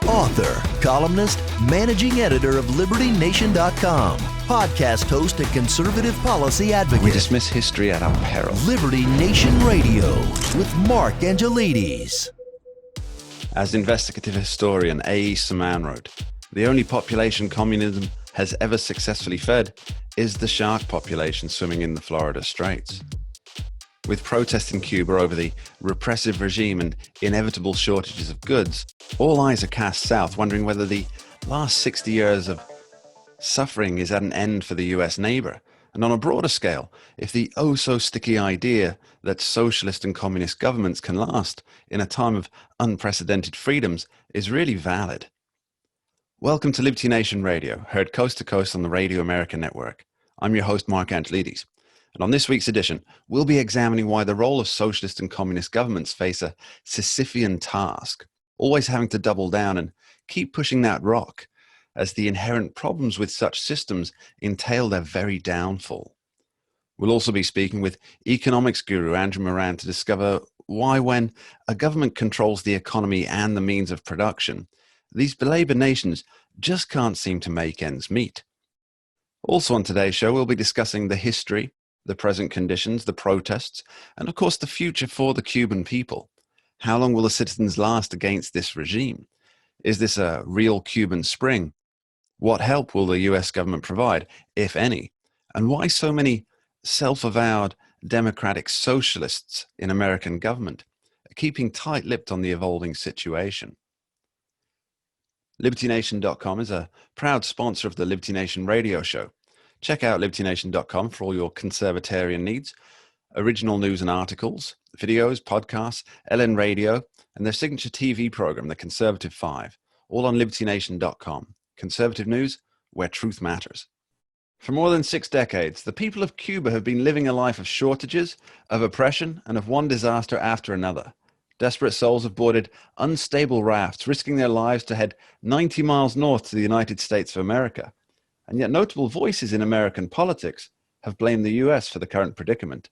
Author, columnist, managing editor of LibertyNation.com, podcast host and conservative policy advocate. We dismiss history at our peril. Liberty Nation Radio with Mark Angelides. As investigative historian A.E. Samaan wrote, the only population communism has ever successfully fed is the shark population swimming in the Florida Straits. With protests in Cuba over the repressive regime and inevitable shortages of goods, all eyes are cast south, wondering whether the last 60 years of suffering is at an end for the US neighbor. And on a broader scale, if the oh-so-sticky idea that socialist and communist governments can last in a time of unprecedented freedoms is really valid. Welcome to Liberty Nation Radio, heard coast to coast on the Radio America Network. I'm your host, Mark Angelides. And on this week's edition, we'll be examining why the role of socialist and communist governments face a Sisyphean task, always having to double down and keep pushing that rock, as the inherent problems with such systems entail their very downfall. We'll also be speaking with economics guru Andrew Moran to discover why, when a government controls the economy and the means of production, these belabored nations just can't seem to make ends meet. Also on today's show, we'll be discussing the history, the present conditions, the protests, and of course the future for the Cuban people. How long will the citizens last against this regime? Is this a real Cuban spring? What help will the US government provide, if any? And why so many self-avowed democratic socialists in American government are keeping tight-lipped on the evolving situation? LibertyNation.com is a proud sponsor of the Liberty Nation radio show. Check out LibertyNation.com for all your conservatarian needs, original news and articles, videos, podcasts, LN Radio, and their signature TV program, The Conservative Five, all on LibertyNation.com. Conservative news, where truth matters. For more than 6 decades, the people of Cuba have been living a life of shortages, of oppression, and of one disaster after another. Desperate souls have boarded unstable rafts, risking their lives to head 90 miles north to the United States of America. And yet notable voices in American politics have blamed the US for the current predicament.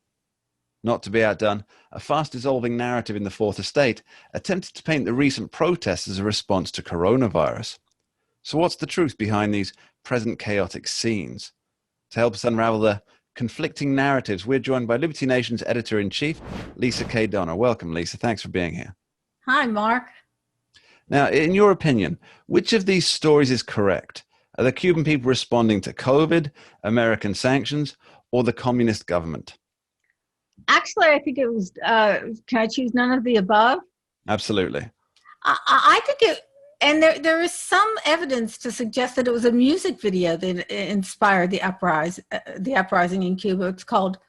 Not to be outdone, a fast-dissolving narrative in the Fourth Estate attempted to paint the recent protests as a response to coronavirus. So what's the truth behind these present chaotic scenes? To help us unravel the conflicting narratives, we're joined by Liberty Nation's editor-in-chief, Lisa K. Donner. Welcome, Lisa. Thanks for being here. Hi, Mark. Now, in your opinion, which of these stories is correct? Are the Cuban people responding to COVID, American sanctions, or the communist government? Actually, I think it was, can I choose none of the above? Absolutely. I think it, and there is some evidence to suggest that it was a music video that inspired the uprising in Cuba. It's called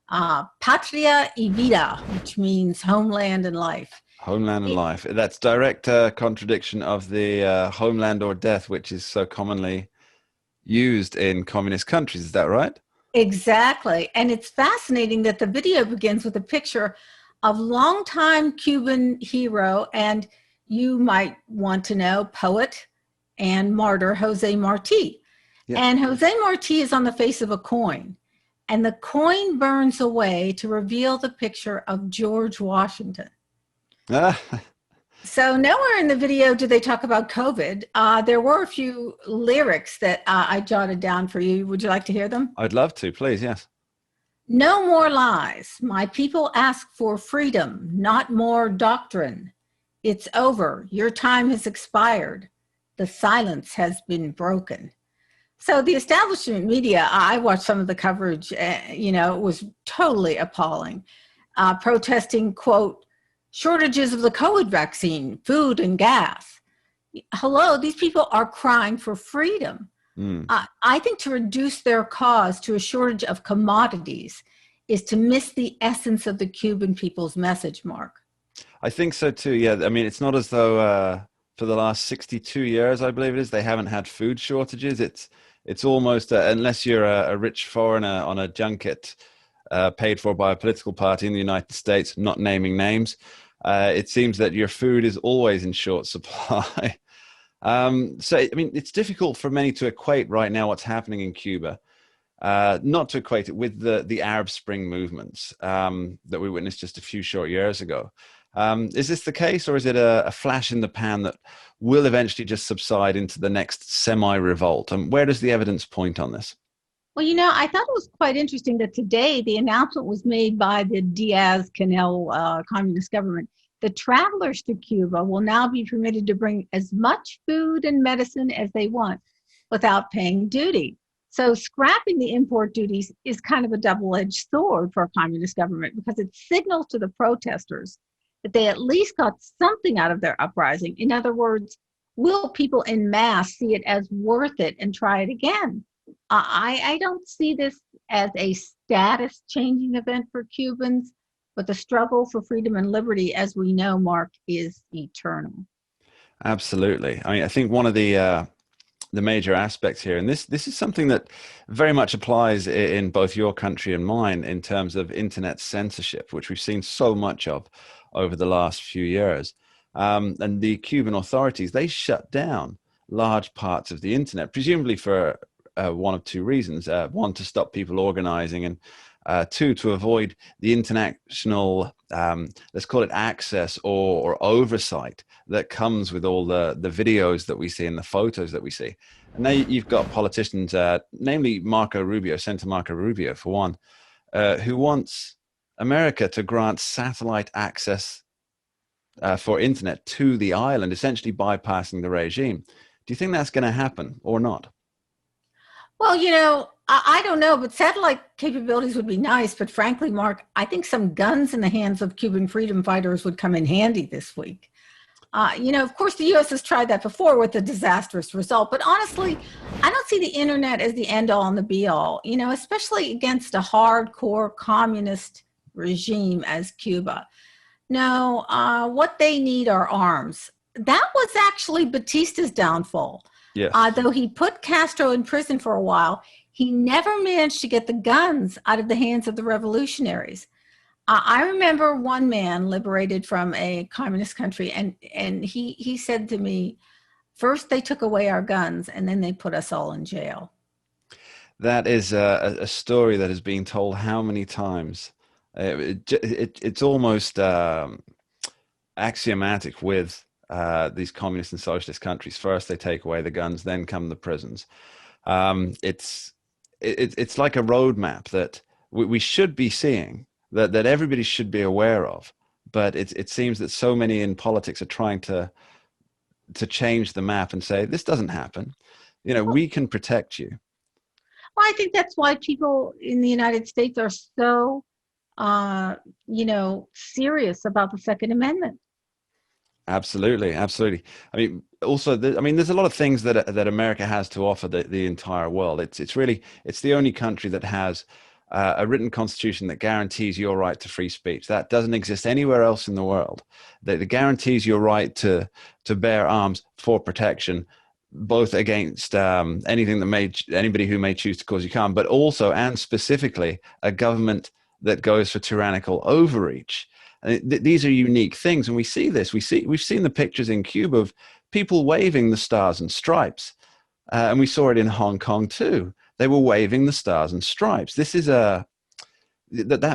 Patria y Vida, which means homeland and life. Homeland and life. That's direct contradiction of the homeland or death, which is so commonly used in communist countries. Is that right? Exactly. And it's fascinating that the video begins with a picture of longtime Cuban hero, and you might want to know, poet and martyr Jose Marti. Yeah. And Jose Marti is on the face of a coin, and the coin burns away to reveal the picture of George Washington. So nowhere in the video do they talk about COVID. There were a few lyrics that I jotted down for you. Would you like to hear them? I'd love to, please, yes. No more lies. My people ask for freedom, not more doctrine. It's over. Your time has expired. The silence has been broken. So the establishment media, I watched some of the coverage, it was totally appalling. Protesting, quote, shortages of the COVID vaccine, food and gas. Hello, these people are crying for freedom. I think to reduce their cause to a shortage of commodities is to miss the essence of the Cuban people's message, Mark. I think so too, yeah. I mean, it's not as though for the last 62 years, I believe it is, they haven't had food shortages. It's almost, unless you're a rich foreigner on a junket paid for by a political party in the United States, not naming names, it seems that your food is always in short supply. So, I mean, it's difficult for many to equate right now what's happening in Cuba, not to equate it with the Arab Spring movements that we witnessed just a few short years ago. Is this the case, or is it a flash in the pan that will eventually just subside into the next semi-revolt? And where does the evidence point on this? Well, I thought it was quite interesting that today the announcement was made by the Diaz-Canel communist government. The travelers to Cuba will now be permitted to bring as much food and medicine as they want without paying duty. So scrapping the import duties is kind of a double-edged sword for a communist government because it signals to the protesters that they at least got something out of their uprising. In other words, will people en masse see it as worth it and try it again? I don't see this as a status-changing event for Cubans, but the struggle for freedom and liberty, as we know, Mark, is eternal. Absolutely. I mean, I think one of the major aspects here, and this is something that very much applies in both your country and mine in terms of internet censorship, which we've seen so much of over the last few years. And the Cuban authorities, they shut down large parts of the internet, presumably for one of two reasons. One, to stop people organizing, and two, to avoid the international, let's call it access or oversight that comes with all the videos that we see and the photos that we see. And now you've got politicians, namely Senator Marco Rubio, for one, who wants America to grant satellite access for internet to the island, essentially bypassing the regime. Do you think that's going to happen or not? Well, I don't know, but satellite capabilities would be nice. But frankly, Mark, I think some guns in the hands of Cuban freedom fighters would come in handy this week. Of course, the U.S. has tried that before with a disastrous result. But honestly, I don't see the internet as the end all and the be all, especially against a hardcore communist regime as Cuba. No, what they need are arms. That was actually Batista's downfall. Yes. Though he put Castro in prison for a while, he never managed to get the guns out of the hands of the revolutionaries. I remember one man liberated from a communist country, and he said to me, first they took away our guns, and then they put us all in jail. That is a story that has been told how many times? It's almost axiomatic with these communist and socialist countries. First they take away the guns, then come the prisons. It's like a roadmap that we should be seeing, that everybody should be aware of, but it seems that so many in politics are trying to change the map and say, this doesn't happen. We can protect you. Well, I think that's why people in the United States are so serious about the Second Amendment. Absolutely. I mean, also, there's a lot of things that America has to offer the entire world. It's the only country that has a written constitution that guarantees your right to free speech. That doesn't exist anywhere else in the world. That guarantees your right to bear arms for protection, both against anything that anybody who may choose to cause you harm, but also and specifically a government that goes for tyrannical overreach. These are unique things, and we see this. We've seen the pictures in Cuba of people waving the stars and stripes, and we saw it in Hong Kong too. They were waving the stars and stripes. This is that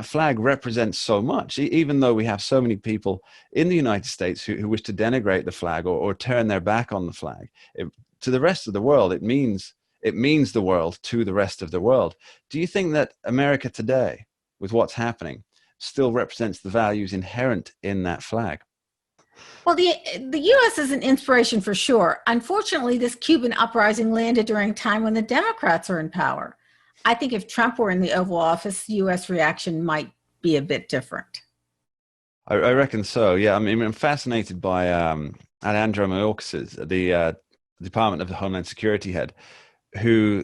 flag represents so much. Even though we have so many people in the United States who wish to denigrate the flag or turn their back on the flag, to the rest of the world, it means the world to the rest of the world. Do you think that America today, with what's happening, still represents the values inherent in that flag? Well, the U.S. is an inspiration for sure. Unfortunately, this Cuban uprising landed during a time when the Democrats are in power. I think if Trump were in the Oval Office, U.S. reaction might be a bit different. I reckon so, yeah. I mean, I'm fascinated by Alejandro Mayorkas, the Department of Homeland Security head, who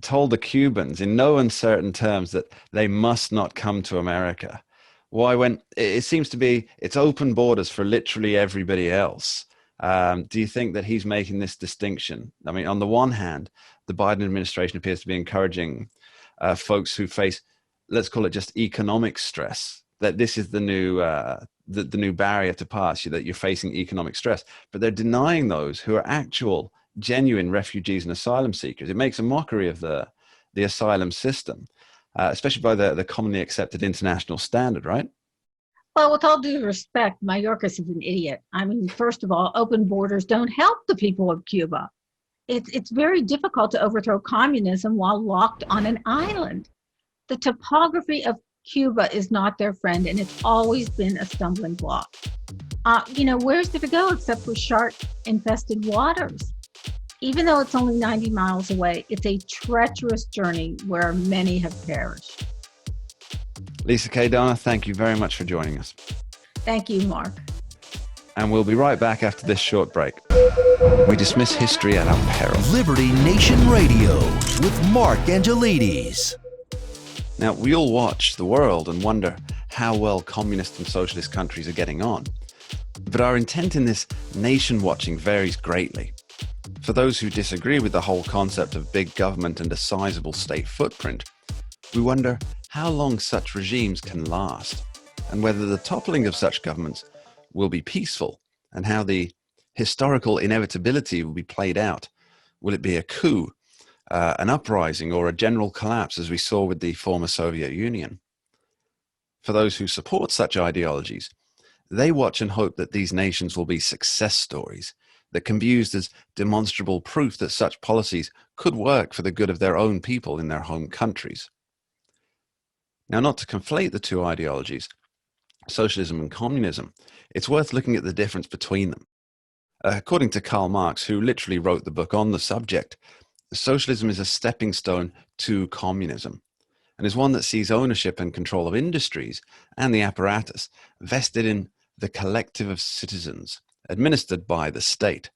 told the Cubans in no uncertain terms that they must not come to America. Why, when it seems to be, it's open borders for literally everybody else. Do you think that he's making this distinction? I mean, on the one hand, the Biden administration appears to be encouraging folks who face, let's call it just economic stress, that this is the new barrier to pass, that you're facing economic stress, but they're denying those who are actual genuine refugees and asylum seekers. It makes a mockery of the asylum system, especially by the commonly accepted international standard, right? Well, with all due respect, Mayorkas is an idiot. I mean, first of all, open borders don't help the people of Cuba. It's very difficult to overthrow communism while locked on an island. The topography of Cuba is not their friend, and it's always been a stumbling block. Where's there to go except for shark-infested waters? Even though it's only 90 miles away, it's a treacherous journey where many have perished. Lisa K. Donna, thank you very much for joining us. Thank you, Mark. And we'll be right back after this short break. We dismiss history at our peril. Liberty Nation Radio with Mark Angelides. Now, we all watch the world and wonder how well communist and socialist countries are getting on. But our intent in this nation watching varies greatly. For those who disagree with the whole concept of big government and a sizable state footprint, we wonder how long such regimes can last, and whether the toppling of such governments will be peaceful, and how the historical inevitability will be played out. Will it be a coup, an uprising, or a general collapse, as we saw with the former Soviet Union? For those who support such ideologies, they watch and hope that these nations will be success stories that can be used as demonstrable proof that such policies could work for the good of their own people in their home countries. Now, not to conflate the two ideologies, socialism and communism, it's worth looking at the difference between them. According to Karl Marx, who literally wrote the book on the subject, socialism is a stepping stone to communism, and is one that sees ownership and control of industries and the apparatus vested in the collective of citizens, administered by the state,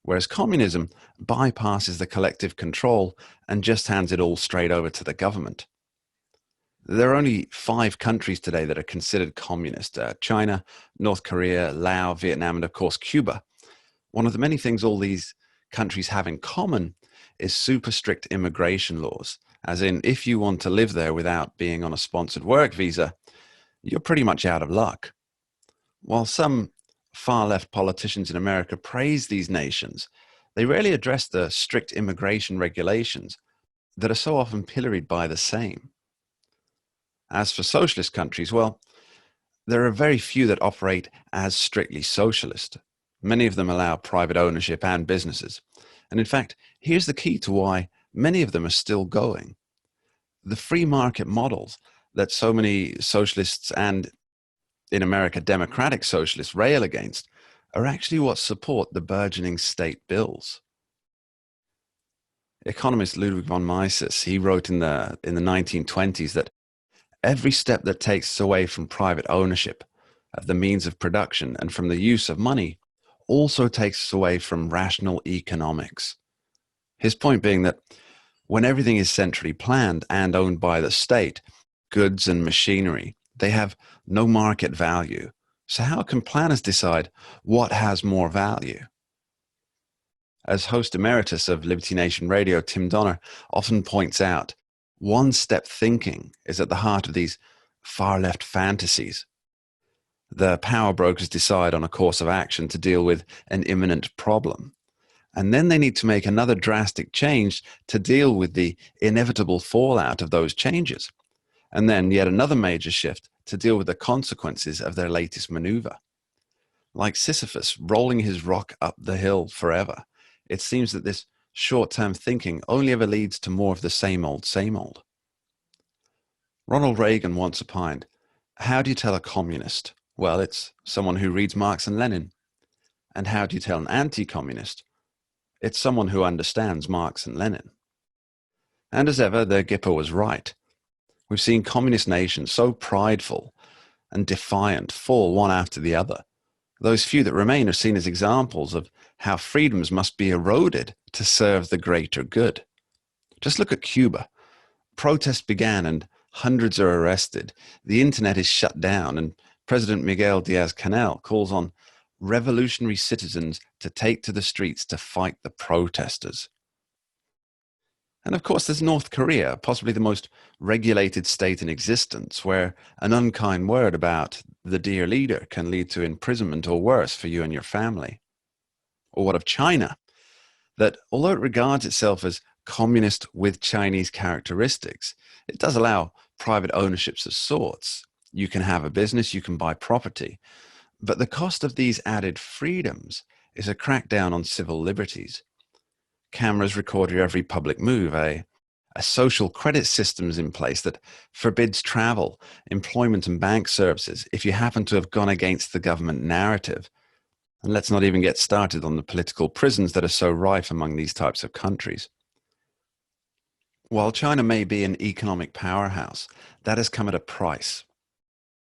whereas communism bypasses the collective control and just hands it all straight over to the government. There are only 5 countries today that are considered communist: China, North Korea, Laos, Vietnam, and of course Cuba. One of the many things all these countries have in common is super strict immigration laws, as in, if you want to live there without being on a sponsored work visa, you're pretty much out of luck. While some far-left politicians in America praise these nations, they rarely address the strict immigration regulations that are so often pilloried by the same. As for socialist countries, well, there are very few that operate as strictly socialist. Many of them allow private ownership and businesses. And in fact, here's the key to why many of them are still going. The free market models that so many socialists and, in America, democratic socialists rail against are actually what support the burgeoning state bills. Economist Ludwig von Mises, he wrote in the 1920s that every step that takes us away from private ownership of the means of production and from the use of money also takes us away from rational economics. His point being that when everything is centrally planned and owned by the state, goods and machinery, they have no market value. So how can planners decide what has more value? As host emeritus of Liberty Nation Radio, Tim Donner often points out, one-step thinking is at the heart of these far-left fantasies. The power brokers decide on a course of action to deal with an imminent problem, and then they need to make another drastic change to deal with the inevitable fallout of those changes, and then yet another major shift to deal with the consequences of their latest maneuver. Like Sisyphus rolling his rock up the hill forever, it seems that this short-term thinking only ever leads to more of the same old, same old. Ronald Reagan once opined, how do you tell a communist? Well, it's someone who reads Marx and Lenin. And how do you tell an anti-communist? It's someone who understands Marx and Lenin. And as ever, the Gipper was right. We've seen communist nations so prideful and defiant fall one after the other. Those few that remain are seen as examples of how freedoms must be eroded to serve the greater good. Just look at Cuba. Protests began and hundreds are arrested. The internet is shut down, and President Miguel Diaz-Canel calls on revolutionary citizens to take to the streets to fight the protesters. And of course, there's North Korea, possibly the most regulated state in existence, where an unkind word about the dear leader can lead to imprisonment or worse for you and your family. Or what of China? That although it regards itself as communist with Chinese characteristics, it does allow private ownerships of sorts. You can have a business, you can buy property. But the cost of these added freedoms is a crackdown on civil liberties. Cameras record your every public move. A social credit system is in place that forbids travel, employment, and bank services if you happen to have gone against the government narrative. And let's not even get started on the political prisons that are so rife among these types of countries. While China may be an economic powerhouse, that has come at a price.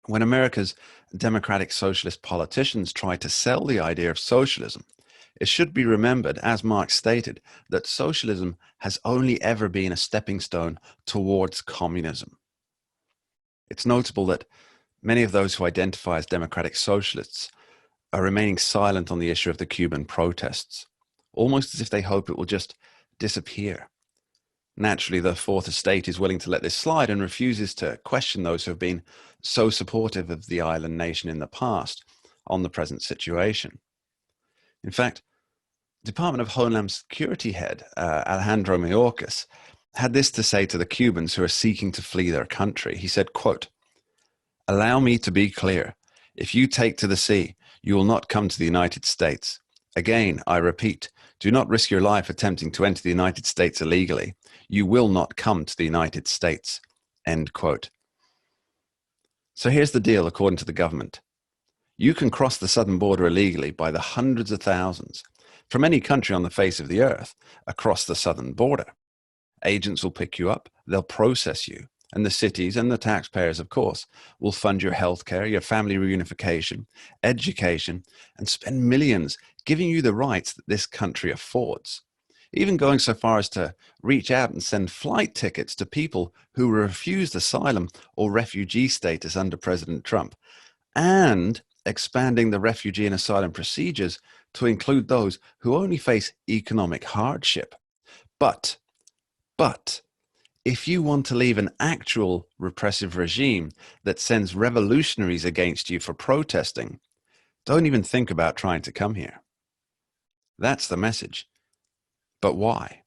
When America's democratic socialist politicians try to sell the idea of socialism, it should be remembered, as Marx stated, that socialism has only ever been a stepping stone towards communism. It's notable that many of those who identify as democratic socialists are remaining silent on the issue of the Cuban protests, almost as if they hope it will just disappear. Naturally, the Fourth Estate is willing to let this slide and refuses to question those who have been so supportive of the island nation in the past on the present situation. In fact, Department of Homeland Security head Alejandro Mayorkas had this to say to the Cubans who are seeking to flee their country. He said, quote, "Allow me to be clear. If you take to the sea, you will not come to the United States. Again, I repeat, do not risk your life attempting to enter the United States illegally. You will not come to the United States." End quote. So here's the deal according to the government. You can cross the southern border illegally by the hundreds of thousands from any country on the face of the earth across the southern border. Agents will pick you up, they'll process you, and the cities and the taxpayers, of course, will fund your healthcare, your family reunification, education, and spend millions giving you the rights that this country affords, even going so far as to reach out and send flight tickets to people who were refused asylum or refugee status under President Trump, and expanding the refugee and asylum procedures to include those who only face economic hardship. But, if you want to leave an actual repressive regime that sends revolutionaries against you for protesting, don't even think about trying to come here. That's the message. But why?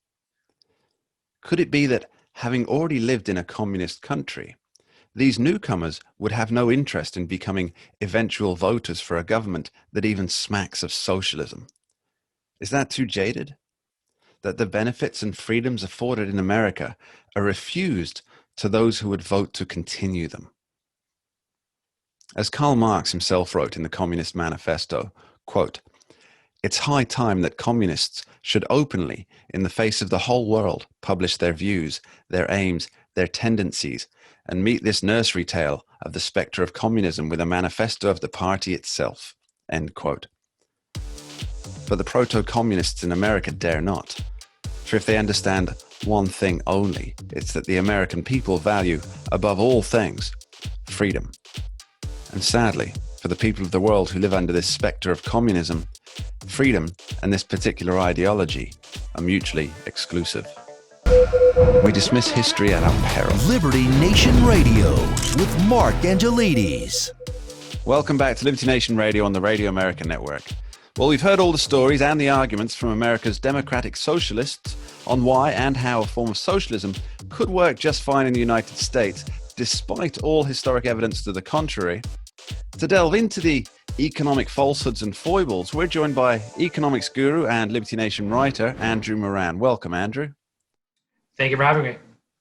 Could it be that having already lived in a communist country, these newcomers would have no interest in becoming eventual voters for a government that even smacks of socialism? Is that too jaded? That the benefits and freedoms afforded in America are refused to those who would vote to continue them? As Karl Marx himself wrote in the Communist Manifesto, quote, "It's high time that communists should openly, in the face of the whole world, publish their views, their aims, their tendencies, and meet this nursery tale of the spectre of communism with a manifesto of the party itself." End quote. But the proto-communists in America dare not. For if they understand one thing only, it's that the American people value, above all things, freedom. And sadly, for the people of the world who live under this spectre of communism, freedom and this particular ideology are mutually exclusive. We dismiss history at our peril. Liberty Nation Radio with Mark Angelides. Welcome back to Liberty Nation Radio on the Radio America Network. Well, we've heard all the stories and the arguments from America's democratic socialists on why and how a form of socialism could work just fine in the United States, despite all historic evidence to the contrary. To delve into the economic falsehoods and foibles, we're joined by economics guru and Liberty Nation writer, Andrew Moran. Welcome, Andrew. Thank you for having me.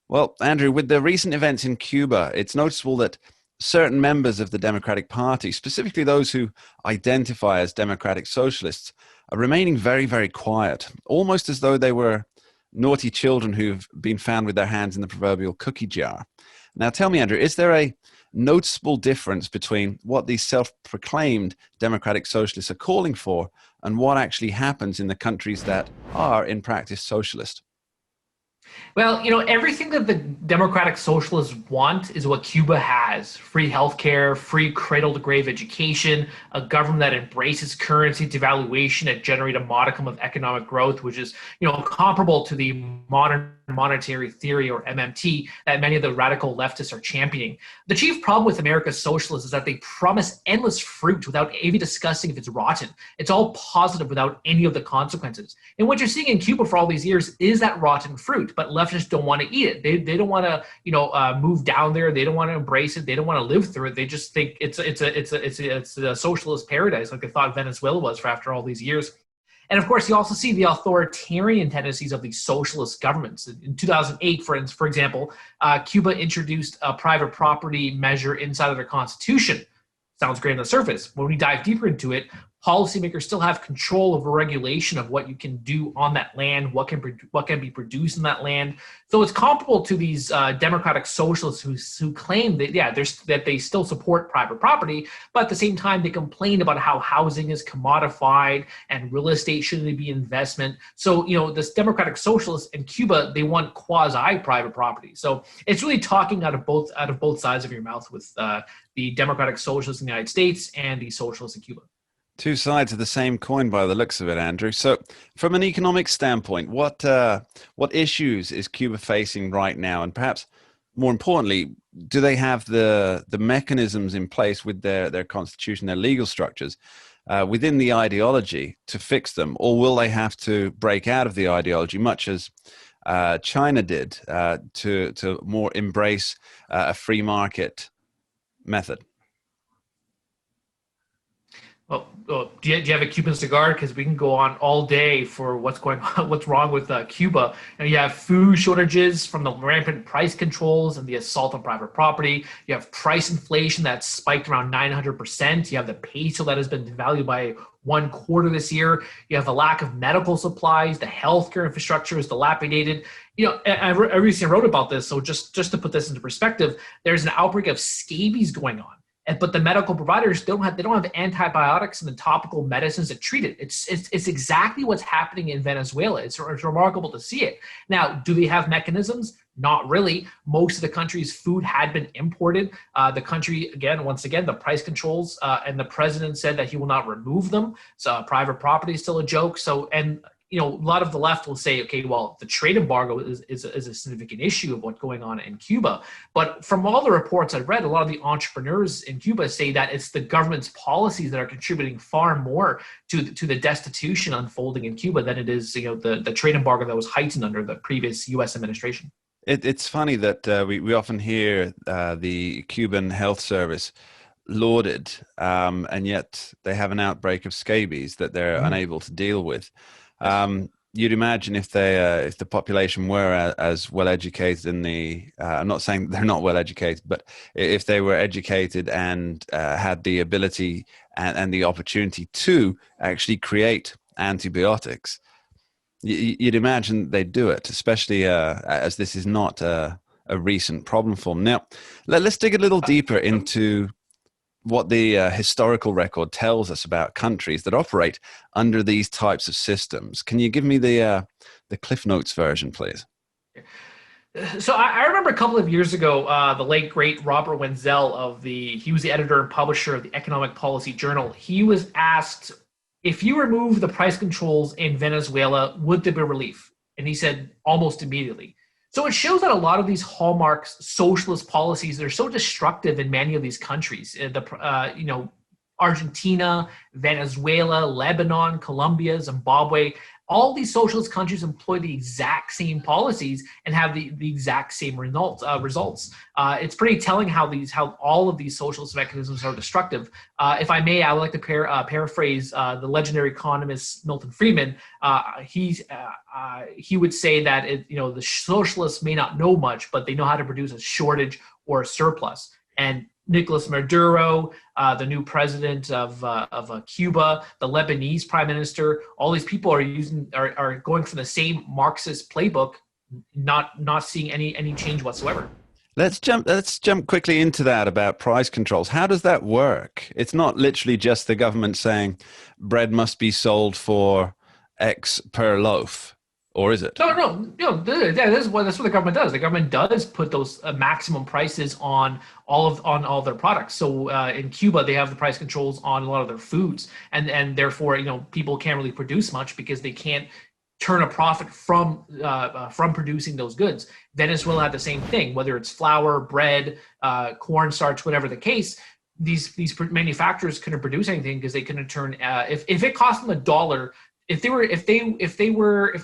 Well, Andrew, with the recent events in Cuba, it's noticeable that certain members of the Democratic Party, specifically those who identify as democratic socialists, are remaining very, very quiet, almost as though they were naughty children who've been found with their hands in the proverbial cookie jar. Now, tell me, Andrew, is there a noticeable difference between what these self-proclaimed democratic socialists are calling for and what actually happens in the countries that are, in practice, socialist? Well, everything that the democratic socialists want is what Cuba has: free healthcare, free cradle-to-grave education, a government that embraces currency devaluation that generate a modicum of economic growth, which is, comparable to the modern monetary theory, or MMT, that many of the radical leftists are championing. The chief problem with America's socialists is that they promise endless fruit without even discussing if it's rotten. It's all positive without any of the consequences. And what you're seeing in Cuba for all these years is that rotten fruit, but leftists don't want to eat it. They don't want to move down there. They don't want to embrace it. They don't want to live through it. They just think it's a socialist paradise, like they thought Venezuela was for after all these years. And of course, you also see the authoritarian tendencies of these socialist governments. In 2008, for example, Cuba introduced a private property measure inside of their constitution. Sounds great on the surface. When we dive deeper into it, policymakers still have control over regulation of what you can do on that land, what can be produced in that land. So it's comparable to these democratic socialists who claim that they still support private property, but at the same time they complain about how housing is commodified and real estate shouldn't be investment. So this democratic socialists in Cuba, they want quasi private property. So it's really talking out of both sides of your mouth with the democratic socialists in the United States and the socialists in Cuba. Two sides of the same coin by the looks of it, Andrew. So from an economic standpoint, what issues is Cuba facing right now? And perhaps more importantly, do they have the mechanisms in place with their constitution, their legal structures within the ideology to fix them? Or will they have to break out of the ideology, much as China did, to more embrace a free market method? Well, do you have a Cuban cigar? Because we can go on all day for what's wrong with Cuba. And you have food shortages from the rampant price controls and the assault on private property. You have price inflation that's spiked around 900%. You have the peso that has been devalued by 1/4 this year. You have a lack of medical supplies. The healthcare infrastructure is dilapidated. I recently wrote about this. So just to put this into perspective, there's an outbreak of scabies going on. But the medical providers don't have antibiotics and the topical medicines that treat it. It's exactly what's happening in Venezuela. It's remarkable to see it. Now, do they have mechanisms? Not really. Most of the country's food had been imported. The country, once again, the price controls, and the president said that he will not remove them. So private property is still a joke. So, and a lot of the left will say, okay, well, the trade embargo is a significant issue of what's going on in Cuba. But from all the reports I've read, a lot of the entrepreneurs in Cuba say that it's the government's policies that are contributing far more to the destitution unfolding in Cuba than it is, the trade embargo that was heightened under the previous U.S. administration. It's funny that we often hear the Cuban health service lauded, and yet they have an outbreak of scabies that they're unable to deal with. You'd imagine if the population were as well educated I'm not saying they're not well educated, but if they were educated and had the ability and the opportunity to actually create antibiotics, you'd imagine they'd do it, especially as this is not a recent problem for them. Now, let's dig a little deeper into what the historical record tells us about countries that operate under these types of systems. Can you give me the Cliff Notes version, please? So I remember a couple of years ago, the late, great Robert Wenzel he was the editor and publisher of the Economic Policy Journal. He was asked, if you remove the price controls in Venezuela, would there be relief? And he said, almost immediately. So it shows that a lot of these hallmark socialist policies, they're so destructive in many of these countries. Argentina, Venezuela, Lebanon, Colombia, Zimbabwe, all these socialist countries employ the exact same policies and have the exact same results. It's pretty telling how all of these socialist mechanisms are destructive. If I may, I would like to paraphrase the legendary economist Milton Friedman. He would say that the socialists may not know much, but they know how to produce a shortage or a surplus. And Nicolas Maduro, the new president of Cuba, the Lebanese prime minister, all these people are going for the same Marxist playbook, not seeing any change whatsoever. Let's jump quickly into that about price controls. How does that work? It's not literally just the government saying bread must be sold for X per loaf. Or is it? No. That's what the government does. The government does put those maximum prices on all their products. So in Cuba, they have the price controls on a lot of their foods, and therefore, people can't really produce much because they can't turn a profit from producing those goods. Venezuela had the same thing, whether it's flour, bread, cornstarch, whatever the case. These manufacturers couldn't produce anything because they couldn't turn. If it cost them $1, if they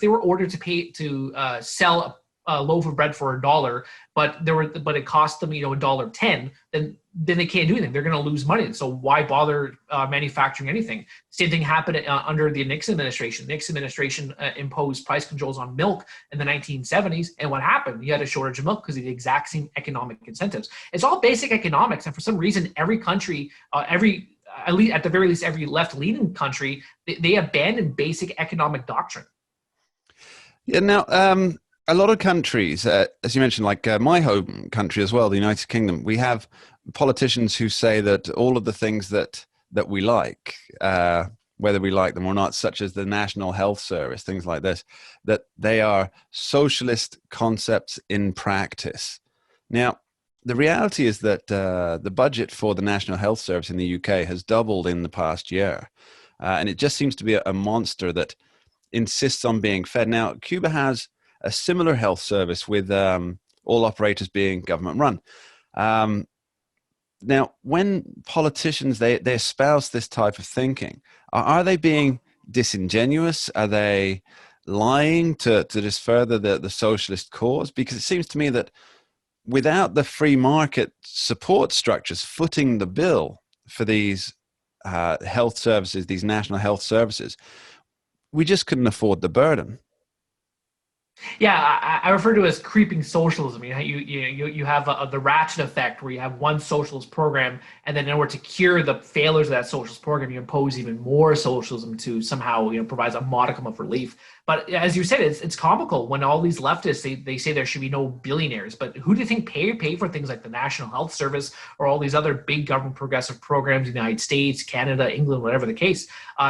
were ordered to sell a loaf of bread for $1, but it cost them $1.10, then they can't do anything. They're going to lose money. So why bother manufacturing anything? Same thing happened under the Nixon administration. Nixon administration imposed price controls on milk in the 1970s, and what happened? You had a shortage of milk because of the exact same economic incentives. It's all basic economics, and for some reason, every country, at the very least, every left-leaning country, they abandon basic economic doctrine. Yeah. Now, a lot of countries, as you mentioned, like my home country as well, the United Kingdom, we have politicians who say that all of the things that we like, whether we like them or not, such as the National Health Service, things like this, that they are socialist concepts in practice. Now, the reality is that the budget for the National Health Service in the UK has doubled in the past year. And it just seems to be a monster that insists on being fed. Now, Cuba has a similar health service with all operators being government run. Now, when politicians, they espouse this type of thinking, are they being disingenuous? Are they lying to just further the socialist cause? Because it seems to me that without the free market support structures footing the bill for these health services, these national health services, we just couldn't afford the burden. Yeah, I refer to it as creeping socialism. You have the ratchet effect where you have one socialist program, and then in order to cure the failures of that socialist program, you impose even more socialism to somehow provides a modicum of relief. But as you said, it's comical when all these leftists they say there should be no billionaires. But who do you think pay for things like the National Health Service or all these other big government progressive programs in the United States, Canada, England, whatever the case?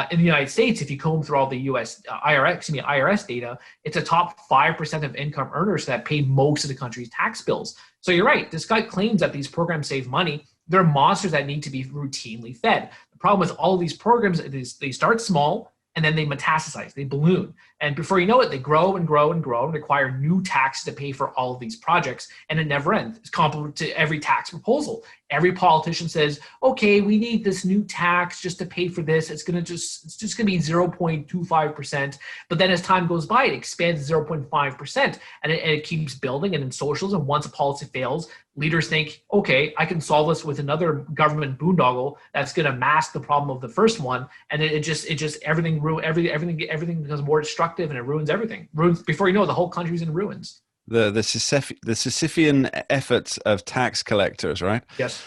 In the United States, if you comb through all the U.S. IRS data, it's a top 5% of income earners that pay most of the country's tax bills. So you're right. This guy claims that these programs save money. They're monsters that need to be routinely fed. The problem with all of these programs is they start small, and then they metastasize, they balloon. And before you know it, they grow and grow and grow and require new taxes to pay for all of these projects. And it never ends. It's comparable to every tax proposal. Every politician says, okay, we need this new tax just to pay for this. It's just gonna be 0.25%. But then as time goes by, it expands to 0.5%, and it keeps building. And in socialism, once a policy fails, leaders think, okay, I can solve this with another government boondoggle that's going to mask the problem of the first one, and it just everything becomes more destructive, and it ruins everything. Before you know it, the whole country's in ruins. The Sisyphean efforts of tax collectors, right? Yes.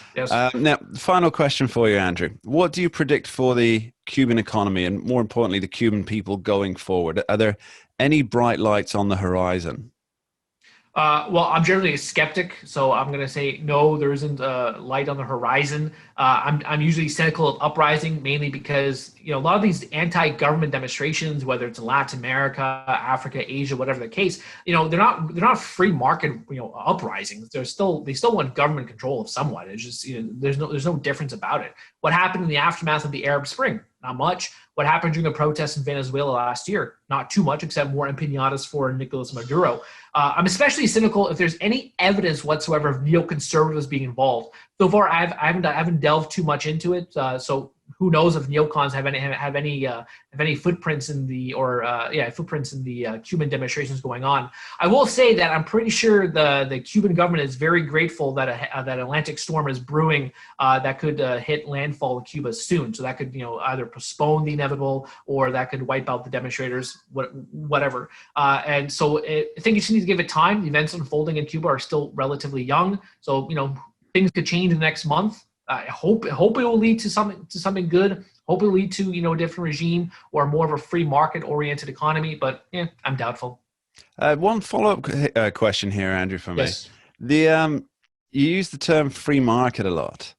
Now, final question for you, Andrew. What do you predict for the Cuban economy, and more importantly, the Cuban people going forward? Are there any bright lights on the horizon? Well, I'm generally a skeptic, so I'm going to say no, there isn't a light on the horizon. I'm usually cynical of uprising, mainly because a lot of these anti-government demonstrations, whether it's in Latin America, Africa, Asia, whatever the case, they're not free market uprisings. They still want government control of somewhat. It's just there's no difference about it. What happened in the aftermath of the Arab Spring? Not much. What happened during the protests in Venezuela last year? Not too much, except more empanadas for Nicolas Maduro. I'm especially cynical if there's any evidence whatsoever of neoconservatives being involved. So far, I haven't delved too much into it. So who knows if neocons have any footprints in the Cuban demonstrations going on. I will say that I'm pretty sure the Cuban government is very grateful that that Atlantic storm is brewing that could hit landfall in Cuba soon. So that could either postpone the inevitable, or that could wipe out the demonstrators, whatever. And so I think you just need to give it time. The events unfolding in Cuba are still relatively young, so things could change in the next month. I hope it will lead to something good. Hope it will lead to a different regime or more of a free market oriented economy. But I'm doubtful. One follow-up question here, Andrew, from yes. me. You use the term free market a lot,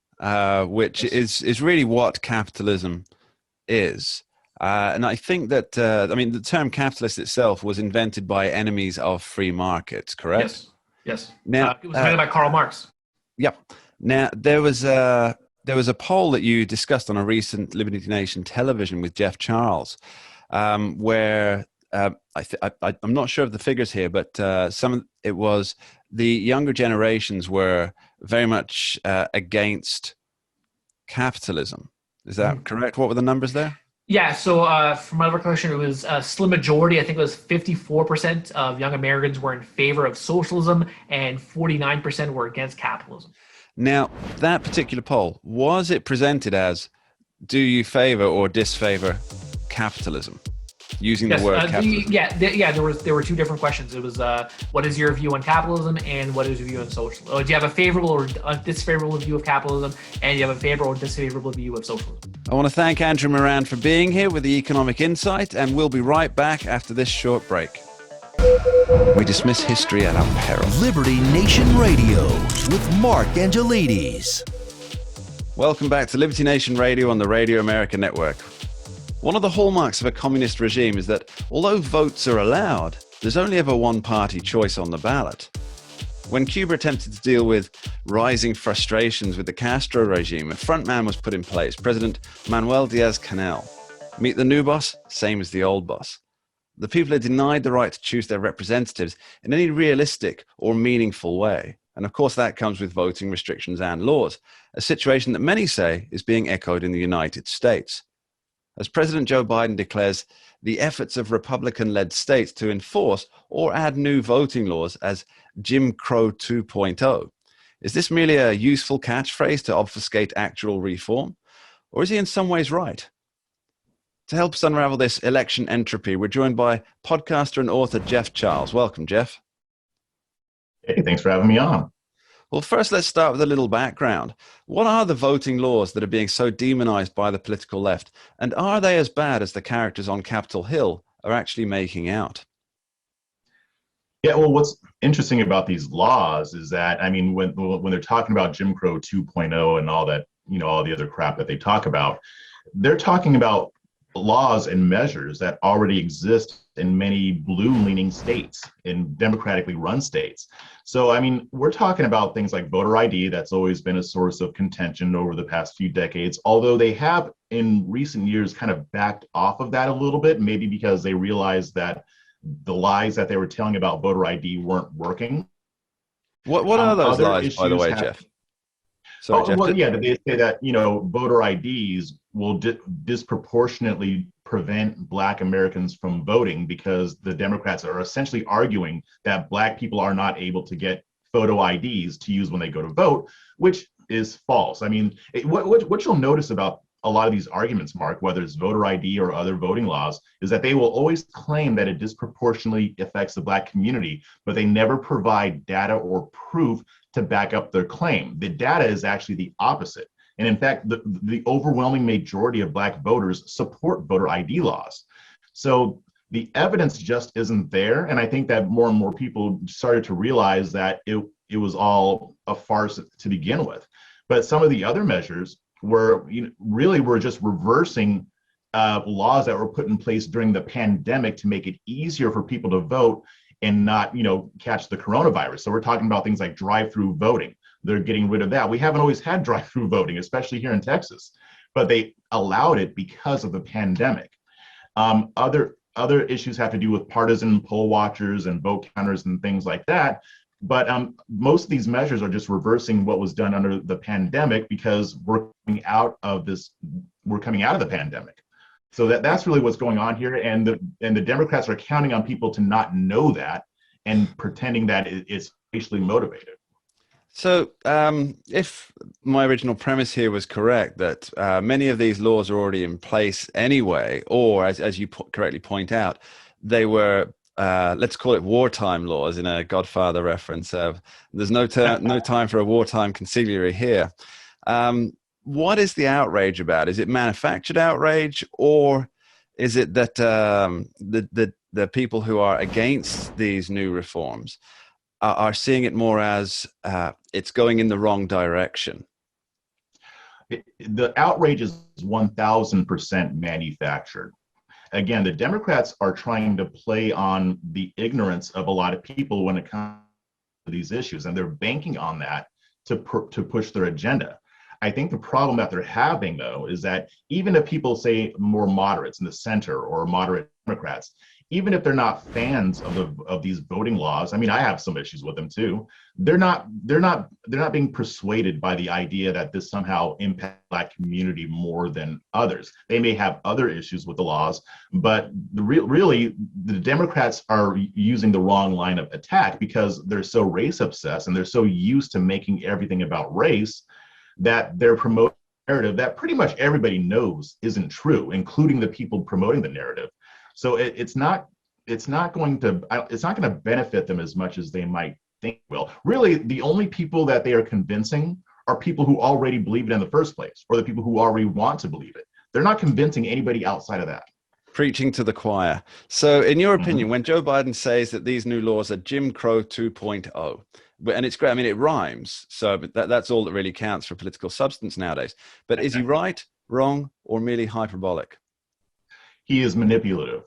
which yes. is really what capitalism is. And I think that the term capitalist itself was invented by enemies of free markets, correct? Yes. Now it was invented by Karl Marx. Yep. Now, there was a poll that you discussed on a recent Liberty Nation television with Jeff Charles, where I'm not sure of the figures here, but it was the younger generations were very much against capitalism. Is that correct? What were the numbers there? Yeah, so from my recollection, it was a slim majority. I think it was 54% of young Americans were in favor of socialism and 49% were against capitalism. Now, that particular poll, was it presented as, do you favor or disfavor capitalism? Using the word capitalism. There were two different questions. It was what is your view on capitalism and what is your view on socialism? Do you have a favorable or a disfavorable view of capitalism, and you have a favorable or disfavorable view of socialism? I want to thank Andrew Moran for being here with the Economic Insight, and we'll be right back after this short break. We dismiss history at our peril. Liberty Nation Radio with Mark Angelides. Welcome back to Liberty Nation Radio on the Radio America Network. One of the hallmarks of a communist regime is that although votes are allowed, there's only ever one party choice on the ballot. When Cuba attempted to deal with rising frustrations with the Castro regime, a frontman was put in place, President Manuel Diaz-Canel. Meet the new boss, same as the old boss. The people are denied the right to choose their representatives in any realistic or meaningful way. And of course, that comes with voting restrictions and laws, a situation that many say is being echoed in the United States. As President Joe Biden declares the efforts of Republican-led states to enforce or add new voting laws as Jim Crow 2.0. Is this merely a useful catchphrase to obfuscate actual reform? Or is he in some ways right? To help us unravel this election entropy, we're joined by podcaster and author Jeff Charles. Welcome, Jeff. Hey, thanks for having me on. Well, first, let's start with a little background. What are the voting laws that are being so demonized by the political left? And are they as bad as the characters on Capitol Hill are actually making out? Yeah, well, what's interesting about these laws is that, I mean, when they're talking about Jim Crow 2.0 and all that, you know, all the other crap that they talk about, they're talking about laws and measures that already exist in many blue-leaning states, in democratically run states. So, I mean, we're talking about things like voter ID. That's always been a source of contention over the past few decades, although they have in recent years kind of backed off of that a little bit, maybe because they realized that the lies that they were telling about voter ID weren't working. What are those lies, by the way, Jeff? Sorry, Jeff. Well, yeah, they say that, you know, voter IDs will disproportionately prevent Black Americans from voting because the Democrats are essentially arguing that Black people are not able to get photo IDs to use when they go to vote, which is false. I mean, what you'll notice about a lot of these arguments, Mark, whether it's voter ID or other voting laws, is that they will always claim that it disproportionately affects the Black community, but they never provide data or proof to back up their claim. The data is actually the opposite. And in fact, the overwhelming majority of Black voters support voter ID laws. So the evidence just isn't there. And I think that more and more people started to realize that it was all a farce to begin with. But some of the other measures were, you know, really were just reversing laws that were put in place during the pandemic to make it easier for people to vote and not, you know, catch the coronavirus. So we're talking about things like drive-through voting. They're getting rid of that. We haven't always had drive-through voting, especially here in Texas, but they allowed it because of the pandemic. Other issues have to do with partisan poll watchers and vote counters and things like that. But most of these measures are just reversing what was done under the pandemic because we're coming out of the pandemic. So that's really what's going on here. And the Democrats are counting on people to not know that and pretending that it's racially motivated. So if my original premise here was correct, that many of these laws are already in place anyway, or as you correctly point out, they were, let's call it wartime laws in a Godfather reference. There's no time for a wartime consigliere here. What is the outrage about? Is it manufactured outrage, or is it that the people who are against these new reforms are seeing it more as it's going in the wrong direction? The outrage is 1,000% manufactured. Again, the Democrats are trying to play on the ignorance of a lot of people when it comes to these issues, and they're banking on that to push their agenda. I think the problem that they're having, though, is that even if people say more moderates in the center or moderate Democrats, even if they're not fans of these voting laws, I mean, I have some issues with them too. They're not being persuaded by the idea that this somehow impacts the Black community more than others. They may have other issues with the laws, but really the Democrats are using the wrong line of attack because they're so race obsessed and they're so used to making everything about race that they're promoting a narrative that pretty much everybody knows isn't true, including the people promoting the narrative. So it's not going to benefit them as much as they might think it will. Really, the only people that they are convincing are people who already believe it in the first place, or the people who already want to believe it. They're not convincing anybody outside of that. Preaching to the choir. So in your opinion, when Joe Biden says that these new laws are Jim Crow 2.0, and it's great, I mean, it rhymes, so that's all that really counts for political substance nowadays. But is he right, wrong, or merely hyperbolic? He is manipulative,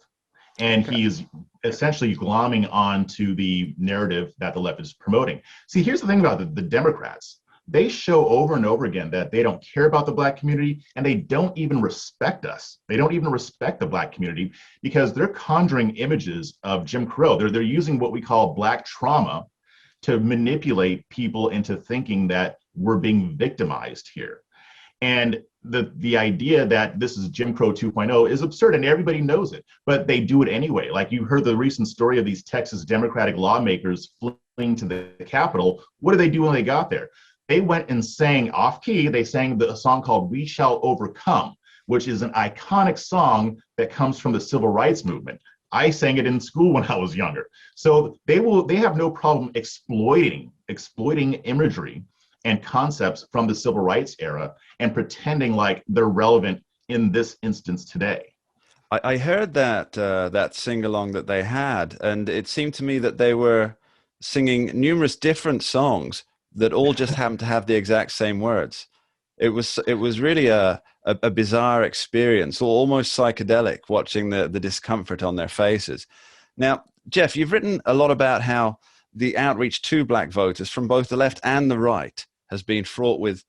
and he is essentially glomming onto the narrative that the left is promoting. See, here's the thing about the Democrats. They show over and over again that they don't care about the Black community, and they don't even respect us. They don't even respect the Black community because they're conjuring images of Jim Crow. They're using what we call Black trauma to manipulate people into thinking that we're being victimized here. And the idea that this is Jim Crow 2.0 is absurd, and everybody knows it, but they do it anyway. Like, you heard the recent story of these Texas Democratic lawmakers fleeing to the Capitol. What did they do when they got there? They went and sang off key. They sang a song called "We Shall Overcome," which is an iconic song that comes from the civil rights movement. I sang it in school when I was younger. So they have no problem exploiting imagery and concepts from the civil rights era and pretending like they're relevant in this instance today. I heard that sing-along that they had, and it seemed to me that they were singing numerous different songs that all just happened to have the exact same words. It was really a bizarre experience, almost psychedelic, watching the discomfort on their faces. Now, Jeff, you've written a lot about how the outreach to Black voters from both the left and the right has been fraught with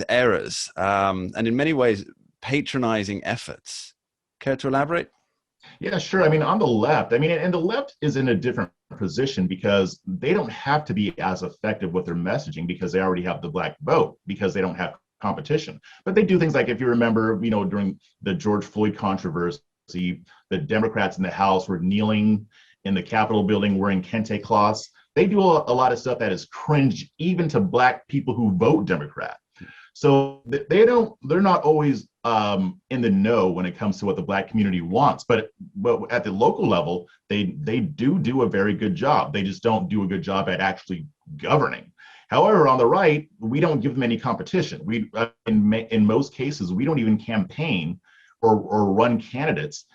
errors, and in many ways patronizing efforts. Care to elaborate? Yeah, sure. I mean, on the left, and the left is in a different position because they don't have to be as effective with their messaging because they already have the Black vote, because they don't have competition. But they do things like, if you remember, during the George Floyd controversy, the Democrats in the House were kneeling in the Capitol building wearing kente cloths. They do a lot of stuff that is cringe even to Black people who vote Democrat. So they're not always in the know when it comes to what the Black community wants, but at the local level, they do a very good job. They just don't do a good job at actually governing. However, on the right, we don't give them any competition. In most cases, we don't even campaign or run candidates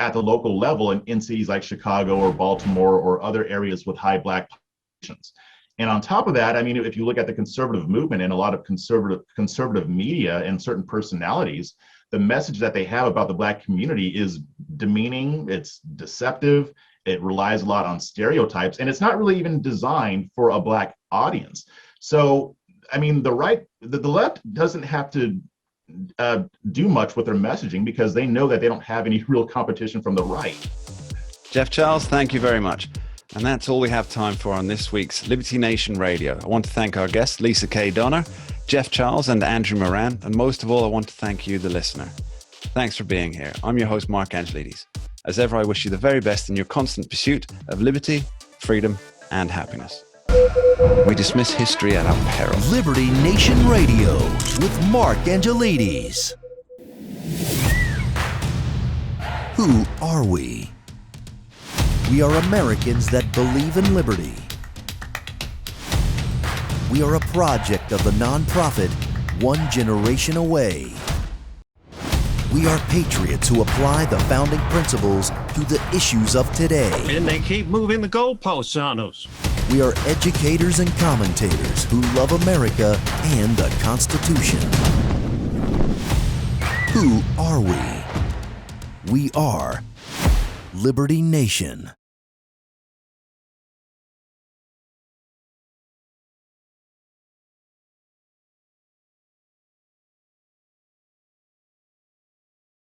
at the local level in cities like Chicago or Baltimore or other areas with high Black populations. And on top of that, if you look at the conservative movement and a lot of conservative media and certain personalities, the message that they have about the Black community is demeaning, it's deceptive, it relies a lot on stereotypes, and it's not really even designed for a Black audience. So, the left doesn't have to do much with their messaging because they know that they don't have any real competition from the right. Jeff Charles, thank you very much. And that's all we have time for on this week's Liberty Nation Radio. I want to thank our guests, Lisa K. Donner, Jeff Charles, and Andrew Moran. And most of all, I want to thank you, the listener. Thanks for being here. I'm your host, Mark Angelides. As ever, I wish you the very best in your constant pursuit of liberty, freedom, and happiness. We dismiss history at our peril. Liberty Nation Radio with Mark Angelides. Who are we? We are Americans that believe in liberty. We are a project of the nonprofit One Generation Away. We are patriots who apply the founding principles to the issues of today. And they keep moving the goalposts on us. We are educators and commentators who love America and the Constitution. Who are we? We are Liberty Nation.